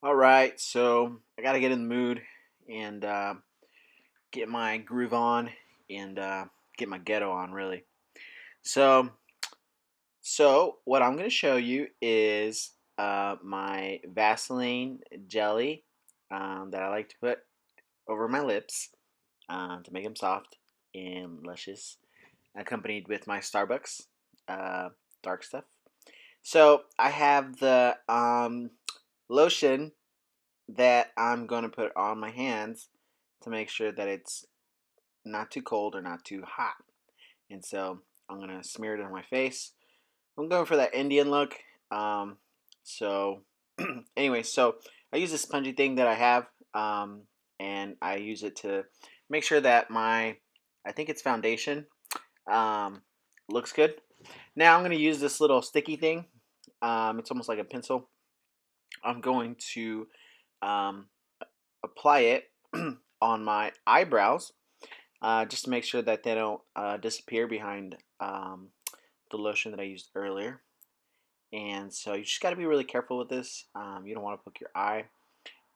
All right, so I got to get in the mood and get my groove on and get my ghetto on, really. So, so what I'm going to show you is my Vaseline jelly that I like to put over my lips to make them soft and luscious, accompanied with my Starbucks uh, dark stuff. So I have the lotion that I'm going to put on my hands to make sure that it's not too cold or not too hot. And so I'm going to smear it on my face. I'm going for that Indian look. Um, so, anyway, so I use this spongy thing that I have, and I use it to make sure that I think it's foundation, um, looks good. Now I'm going to use this little sticky thing. It's almost like a pencil. I'm going to um, apply it on my eyebrows just to make sure that they don't disappear behind the lotion that I used earlier. And so you just got to be really careful with this. You don't want to poke your eye.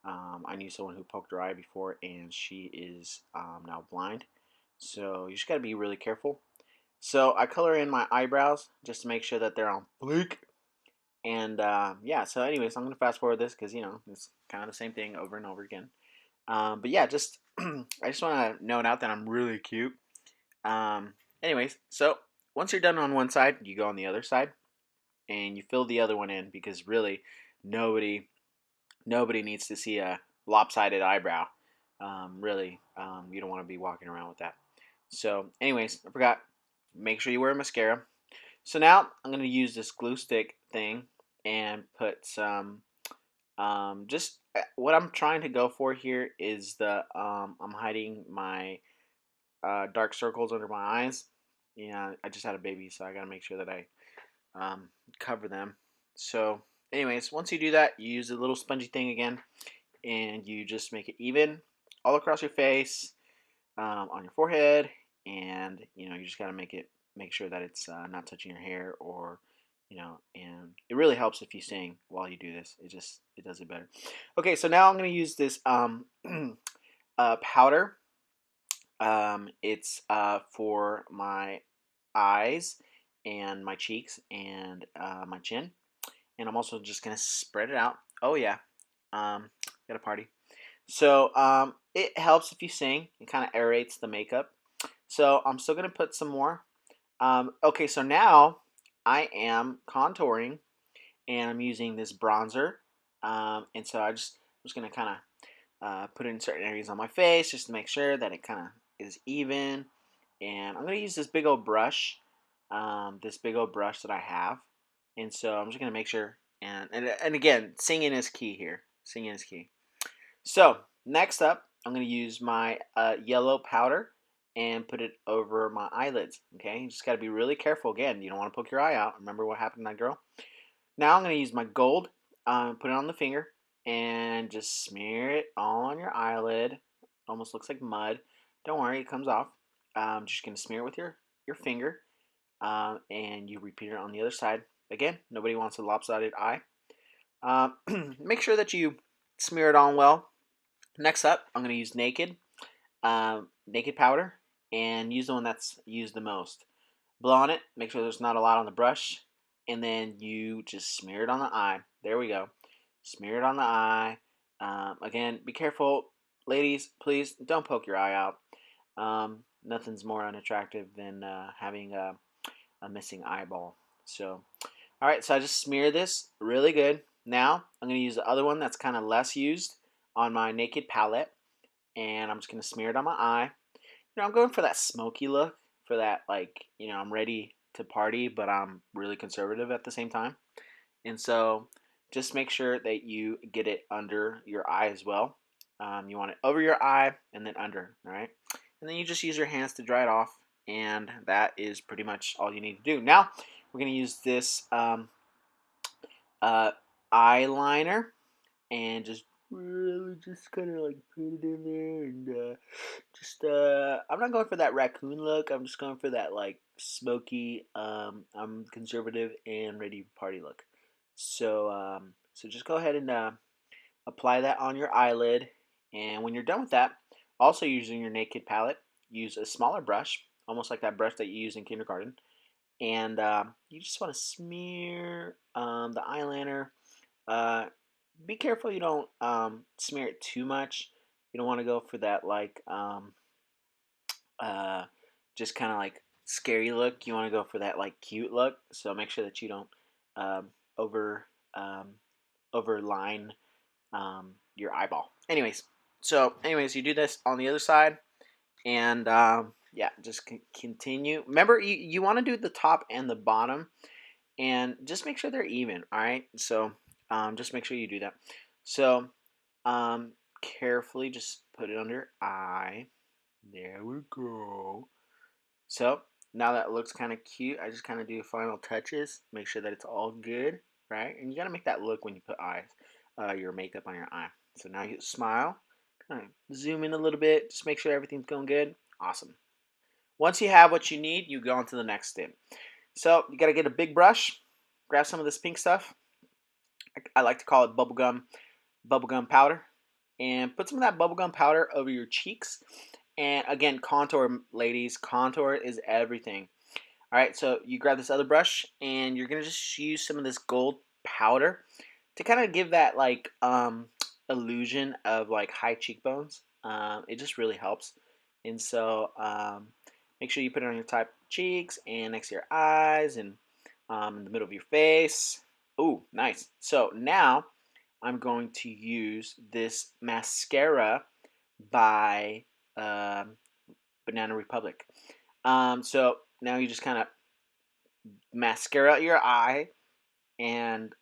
I knew someone who poked her eye before, and she is now blind. So you just got to be really careful. So I color in my eyebrows just to make sure that they're on fleek. And yeah, so anyways, I'm going to fast forward this because, it's kind of the same thing over and over again. But yeah, just I just want to note out that I'm really cute. Um, anyways, so once you're done on one side, you go on the other side and you fill the other one in because really nobody nobody needs to see a lopsided eyebrow. Really, you don't want to be walking around with that. So, anyways, I forgot. Make sure you wear mascara. So now I'm gonna use this glue stick thing and put some just what I'm trying to go for here is I'm hiding my dark circles under my eyes. Yeah, I just had a baby, so I gotta make sure that I um, cover them. So, anyways, once you do that, you use a little spongy thing again, and you just make it even all across your face, on your forehead, and you just gotta make sure that it's not touching your hair or and it really helps if you sing while you do this. It does it better. Okay, so now I'm gonna use this powder. It's for my eyes and my cheeks and my chin, and I'm also just gonna spread it out. Oh yeah, got a party. So it helps if you sing. It kind of aerates the makeup. So I'm still gonna put some more. Okay, so now I am contouring, and I'm using this bronzer. And so I'm just gonna kind of put it in certain areas on my face just to make sure that it kind of is even. And I'm gonna use this big old brush that I have. And so I'm just gonna make sure. And again, singing is key here. Singing is key. So next up, I'm gonna use my yellow powder and put it over my eyelids. Okay, you just gotta be really careful. Again, you don't want to poke your eye out. Remember what happened to that girl. Now I'm gonna use my gold, put it on the finger, and just smear it all on your eyelid. Almost looks like mud. Don't worry, it comes off. Just gonna smear it with your finger, and you repeat it on the other side. Again, nobody wants a lopsided eye. Make sure that you smear it on well. Next up, I'm gonna use naked powder, and use the one that's used the most. Blow on it. Make sure there's not a lot on the brush, and then you just smear it on the eye. There we go. Smear it on the eye. Again, be careful, ladies. Please don't poke your eye out. Nothing's more unattractive than having a missing eyeball. So, all right. So I just smear this really good. Now I'm gonna use the other one that's kind of less used on my naked palette, and I'm just gonna smear it on my eye. I'm going for that smoky look, for that, like, I'm ready to party, but I'm really conservative at the same time. And so just make sure that you get it under your eye as well. You want it over your eye and then under, all right? And then you just use your hands to dry it off, and that is pretty much all you need to do. Now, we're going to use this uh, eyeliner and just really just kind of like put it in there and just I'm not going for that raccoon look. I'm just going for that like smoky I'm conservative and ready to party look. So so just go ahead and apply that on your eyelid. And when you're done with that, also using your naked palette, use a smaller brush, almost like that brush that you use in kindergarten. And you just want to smear the eyeliner. Uh, be careful you don't smear it too much. You don't want to go for that like uh, just kind of like scary look. You want to go for that like cute look. So make sure that you don't um, over um, overline your eyeball. Anyways, you do this on the other side, and yeah, just continue. Remember, you want to do the top and the bottom, and just make sure they're even. All right, so just make sure you do that. So um, carefully, just put it under eye. There we go. So now that looks kind of cute, I just kind of do final touches, make sure that it's all good, right? And you gotta make that look when you put your makeup on your eye. So now you smile, kind of zoom in a little bit, just make sure everything's going good. Awesome. Once you have what you need, you go on to the next step. So you gotta get a big brush, grab some of this pink stuff. I like to call it bubblegum powder, and put some of that bubblegum powder over your cheeks. And again, contour, ladies. Contour is everything. All right, so you grab this other brush, and you're gonna just use some of this gold powder to kind of give that like illusion of like high cheekbones. It just really helps. And so make sure you put it on your top cheeks and next to your eyes and in the middle of your face. Ooh, nice. So now I'm going to use this mascara by Banana Republic. So now you just kind of mascara your eye, and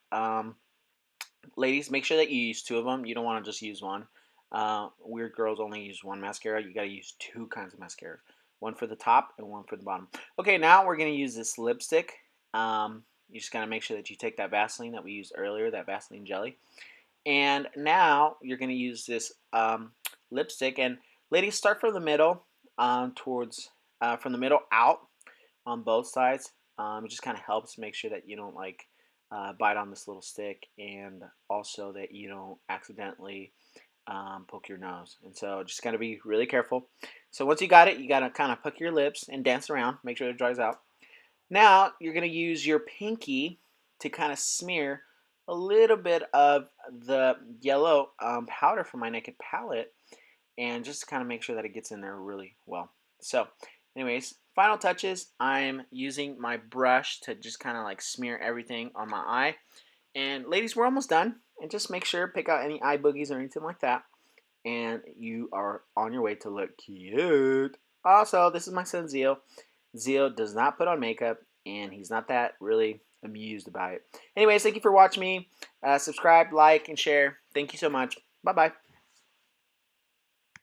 ladies, make sure that you use two of them. You don't want to just use one. Weird girls only use one mascara. You got to use two kinds of mascara, one for the top and one for the bottom. Okay, now we're gonna use this lipstick. You just gotta make sure that you take that Vaseline that we used earlier, that Vaseline jelly, and now you're gonna use this lipstick. And ladies, start from the middle towards from the middle out on both sides. It just kind of helps make sure that you don't like bite on this little stick, and also that you don't accidentally poke your nose. And so just gotta be really careful. So once you got it, you gotta kind of pucker your lips and dance around, make sure it dries out. Now you're gonna use your pinky to kind of smear a little bit of the yellow powder from my naked palette, and just kind of make sure that it gets in there really well. So anyways, final touches, I'm using my brush to just kind of like smear everything on my eye. And ladies, we're almost done. And just make sure, pick out any eye boogies or anything like that, and you are on your way to look cute. Also, this is my son Zio. Zio does not put on makeup, and he's not that really amused by it. Anyways, thank you for watching me. Subscribe, like, and share. Thank you so much. Bye-bye.